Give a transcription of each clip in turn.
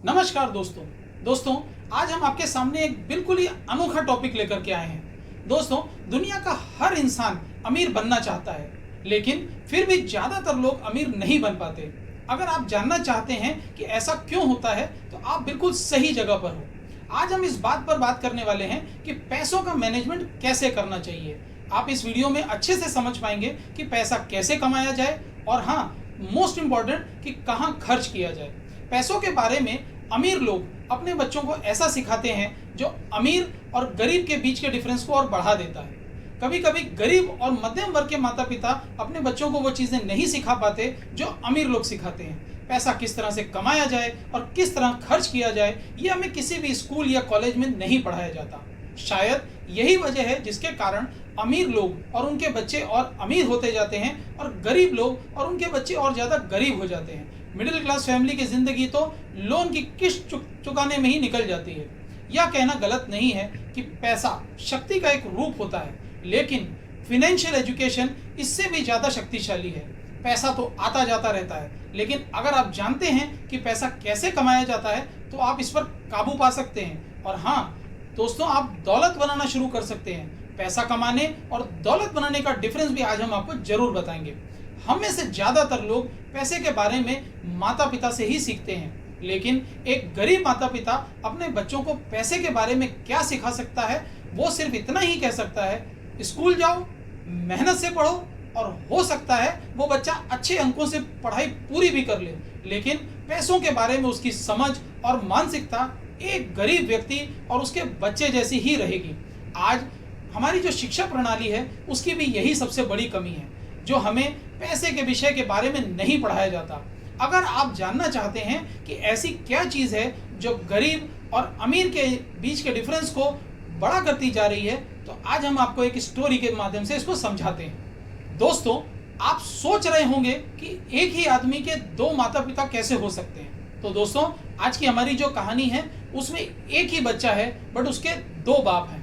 नमस्कार दोस्तों आज हम आपके सामने एक बिल्कुल ही अनोखा टॉपिक लेकर के आए हैं। दोस्तों, दुनिया का हर इंसान अमीर बनना चाहता है, लेकिन फिर भी ज़्यादातर लोग अमीर नहीं बन पाते। अगर आप जानना चाहते हैं कि ऐसा क्यों होता है, तो आप बिल्कुल सही जगह पर हो। आज हम इस बात पर बात करने वाले हैं कि पैसों का मैनेजमेंट कैसे करना चाहिए। आप इस वीडियो में अच्छे से समझ पाएंगे कि पैसा कैसे कमाया जाए और हाँ, मोस्ट इम्पॉर्टेंट कि कहाँ खर्च किया जाए। पैसों के बारे में अमीर लोग अपने बच्चों को ऐसा सिखाते हैं जो अमीर और गरीब के बीच के डिफरेंस को और बढ़ा देता है। कभी कभी गरीब और मध्यम वर्ग के माता पिता अपने बच्चों को वो चीज़ें नहीं सिखा पाते जो अमीर लोग सिखाते हैं। पैसा किस तरह से कमाया जाए और किस तरह खर्च किया जाए, ये हमें किसी भी स्कूल या कॉलेज में नहीं पढ़ाया जाता। शायद यही वजह है जिसके कारण अमीर लोग और उनके बच्चे और अमीर होते जाते हैं और गरीब लोग और उनके बच्चे और ज़्यादा गरीब हो जाते हैं। मिडिल क्लास फैमिली की ज़िंदगी तो लोन की किस्त चुकाने में ही निकल जाती है। यह कहना गलत नहीं है कि पैसा शक्ति का एक रूप होता है, लेकिन फिनेंशियल एजुकेशन इससे भी ज़्यादा शक्तिशाली है। पैसा तो आता जाता रहता है, लेकिन अगर आप जानते हैं कि पैसा कैसे कमाया जाता है तो आप इस पर काबू पा सकते हैं। और हाँ दोस्तों, आप दौलत बनाना शुरू कर सकते हैं। पैसा कमाने और दौलत बनाने का डिफरेंस भी आज हम आपको जरूर बताएंगे। हम में से ज़्यादातर लोग पैसे के बारे में माता पिता से ही सीखते हैं, लेकिन एक गरीब माता पिता अपने बच्चों को पैसे के बारे में क्या सिखा सकता है, वो सिर्फ इतना ही कह सकता है, स्कूल जाओ, मेहनत से पढ़ो और हो सकता है वो बच्चा अच्छे अंकों से पढ़ाई पूरी भी कर ले। लेकिन पैसों के बारे में उसकी समझ और मानसिकता एक गरीब व्यक्ति और उसके बच्चे जैसी ही रहेगी। आज हमारी जो शिक्षा प्रणाली है उसकी भी यही सबसे बड़ी कमी है, जो हमें पैसे के विषय के बारे में नहीं पढ़ाया जाता। अगर आप जानना चाहते हैं कि ऐसी क्या चीज़ है जो गरीब और अमीर के बीच के डिफरेंस को बड़ा करती जा रही है, तो आज हम आपको एक स्टोरी के माध्यम से इसको समझाते हैं। दोस्तों, आप सोच रहे होंगे कि एक ही आदमी के दो माता पिता कैसे हो सकते हैं। तो दोस्तों, आज की हमारी जो कहानी है उसमें एक ही बच्चा है, बट उसके दो बाप हैं।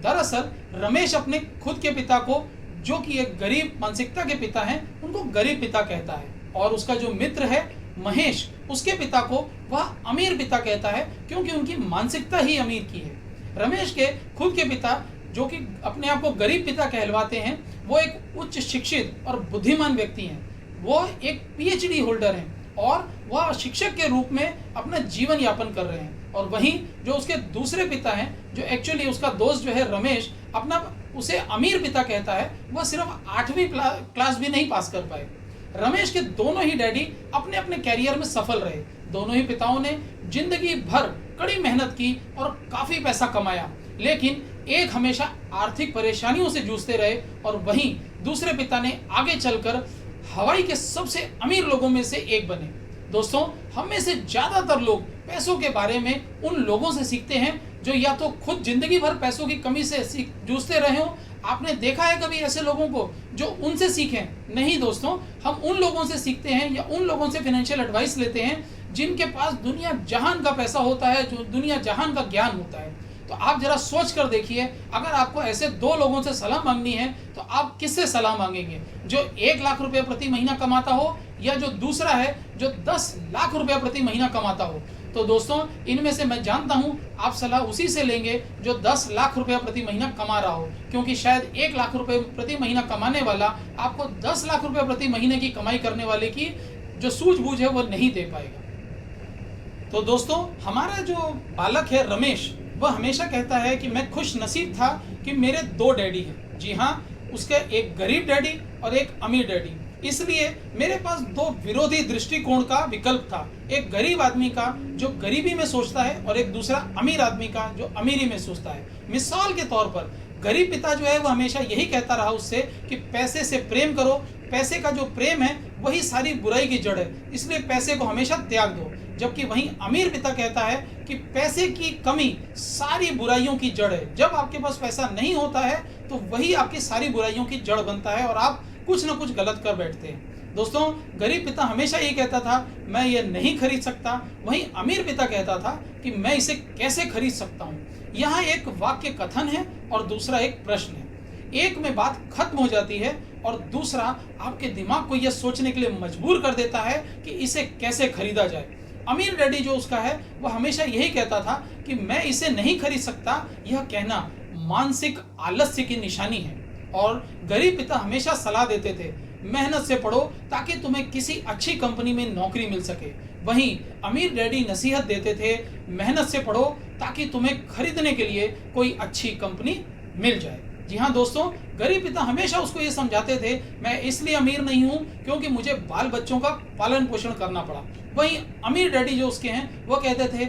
दरअसल रमेश अपने खुद के पिता को, जो कि एक गरीब मानसिकता के पिता हैं, उनको गरीब पिता कहता है, और उसका जो मित्र है महेश, उसके पिता को वह अमीर पिता कहता है, क्योंकि उनकी मानसिकता ही अमीर की है। रमेश के खुद के पिता, जो कि अपने आप को गरीब पिता कहलवाते हैं, वो एक उच्च शिक्षित और बुद्धिमान व्यक्ति हैं। वो एक पीएचडी होल्डर हैं और वह शिक्षक के रूप में अपना जीवन यापन कर रहे हैं। और वहीं जो उसके दूसरे पिता हैं, जो एक्चुअली उसका दोस्त जो है रमेश, अपना उसे अमीर पिता कहता है, वह सिर्फ 8वीं क्लास भी नहीं पास कर पाए। रमेश के दोनों ही डैडी अपने अपने कैरियर में सफल रहे। दोनों ही पिताओं ने जिंदगी भर कड़ी मेहनत की और काफ़ी पैसा कमाया, लेकिन एक हमेशा आर्थिक परेशानियों से जूझते रहे, और वहीं दूसरे पिता ने आगे चलकर हवाई के सबसे अमीर लोगों में से एक बने। दोस्तों, हम में से ज़्यादातर लोग पैसों के बारे में उन लोगों से सीखते हैं जो या तो खुद जिंदगी भर पैसों की कमी से जूझते रहे हो। आपने देखा है कभी ऐसे लोगों को जो उनसे सीखें? नहीं दोस्तों, हम उन लोगों से सीखते हैं या उन लोगों से फाइनेंशियल एडवाइस लेते हैं जिनके पास दुनिया जहान का पैसा होता है, जो दुनिया जहान का ज्ञान होता है। तो आप जरा सोच कर देखिए, अगर आपको ऐसे दो लोगों से सलाह मांगनी है तो आप किससे सलाह मांगेंगे? जो 1 लाख रुपए प्रति महीना कमाता हो, या जो दूसरा है जो 10 लाख रुपए प्रति महीना कमाता हो? तो दोस्तों, इनमें से मैं जानता हूं आप सलाह उसी से लेंगे जो 10 लाख रुपए प्रति महीना कमा रहा हो, क्योंकि शायद 1 लाख रुपए प्रति महीना कमाने वाला आपको 10 लाख रुपए प्रति महीने की कमाई करने वाले की जो सूझबूझ है वो नहीं दे पाएगा। तो दोस्तों, हमारा जो बालक है रमेश, वह हमेशा कहता है कि मैं खुश नसीब था कि मेरे 2 डैडी हैं। जी हाँ, उसका एक गरीब डैडी और एक अमीर डैडी। इसलिए मेरे पास 2 विरोधी दृष्टिकोण का विकल्प था, एक गरीब आदमी का जो गरीबी में सोचता है और एक दूसरा अमीर आदमी का जो अमीरी में सोचता है। मिसाल के तौर पर गरीब पिता जो है वो हमेशा यही कहता रहा उससे कि पैसे से प्रेम करो, पैसे का जो प्रेम है वही सारी बुराई की जड़ है, इसलिए पैसे को हमेशा त्याग दो। जबकि वहीं अमीर पिता कहता है कि पैसे की कमी सारी बुराइयों की जड़ है। जब आपके पास पैसा नहीं होता है तो वही आपकी सारी बुराइयों की जड़ बनता है और आप कुछ ना कुछ गलत कर बैठते हैं। दोस्तों, गरीब पिता हमेशा ये कहता था मैं ये नहीं खरीद सकता, वहीं अमीर पिता कहता था कि मैं इसे कैसे खरीद सकता हूँ। यहाँ एक वाक्य कथन है और दूसरा एक प्रश्न है। एक में बात खत्म हो जाती है और दूसरा आपके दिमाग को यह सोचने के लिए मजबूर कर देता है कि इसे कैसे खरीदा जाए। अमीर डैडी जो उसका है वो हमेशा यही कहता था कि मैं इसे नहीं खरीद सकता, यह कहना मानसिक आलस्य की निशानी है। और गरीब पिता हमेशा सलाह देते थे, मेहनत से पढ़ो ताकि तुम्हें किसी अच्छी कंपनी में नौकरी मिल सके। वहीं अमीर डैडी नसीहत देते थे, मेहनत से पढ़ो ताकि तुम्हें खरीदने के लिए कोई अच्छी कंपनी मिल जाए। जी हाँ दोस्तों, गरीब पिता हमेशा उसको ये समझाते थे, मैं इसलिए अमीर नहीं हूँ क्योंकि मुझे बाल बच्चों का पालन पोषण करना पड़ा। वहीं अमीर डैडी जो उसके हैं वो कहते थे,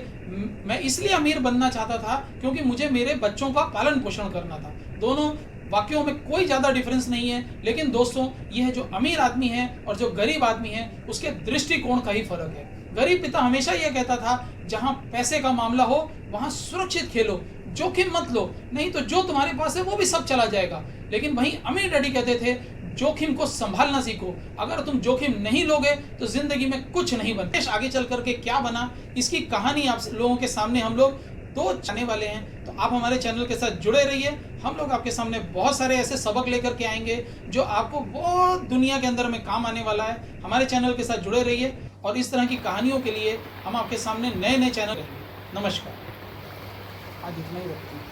मैं इसलिए अमीर बनना चाहता था क्योंकि मुझे मेरे बच्चों का पालन पोषण करना था। दोनों वाक्यों में कोई ज़्यादा डिफरेंस नहीं है, लेकिन दोस्तों यह जो अमीर आदमी है और जो गरीब आदमी है उसके दृष्टिकोण का ही फर्क है। गरीब पिता हमेशा यह कहता था, जहाँ पैसे का मामला हो वहाँ सुरक्षित खेलो, जोखिम मत लो, नहीं तो जो तुम्हारे पास है वो भी सब चला जाएगा। लेकिन वहीं अमीर डैडी कहते थे, जोखिम को संभालना सीखो, अगर तुम जोखिम नहीं लोगे तो जिंदगी में कुछ नहीं बनता। आगे चल करके क्या बना, इसकी कहानी आप लोगों के सामने हम लोग दो जाने वाले हैं, तो आप हमारे चैनल के साथ जुड़े रहिए। हम लोग आपके सामने बहुत सारे ऐसे सबक लेकर के आएंगे जो आपको बहुत दुनिया के अंदर में काम आने वाला है। हमारे चैनल के साथ जुड़े रहिए और इस तरह की कहानियों के लिए हम आपके सामने नए नए चैनल। नमस्कार, आज इतना ही रखते हैं।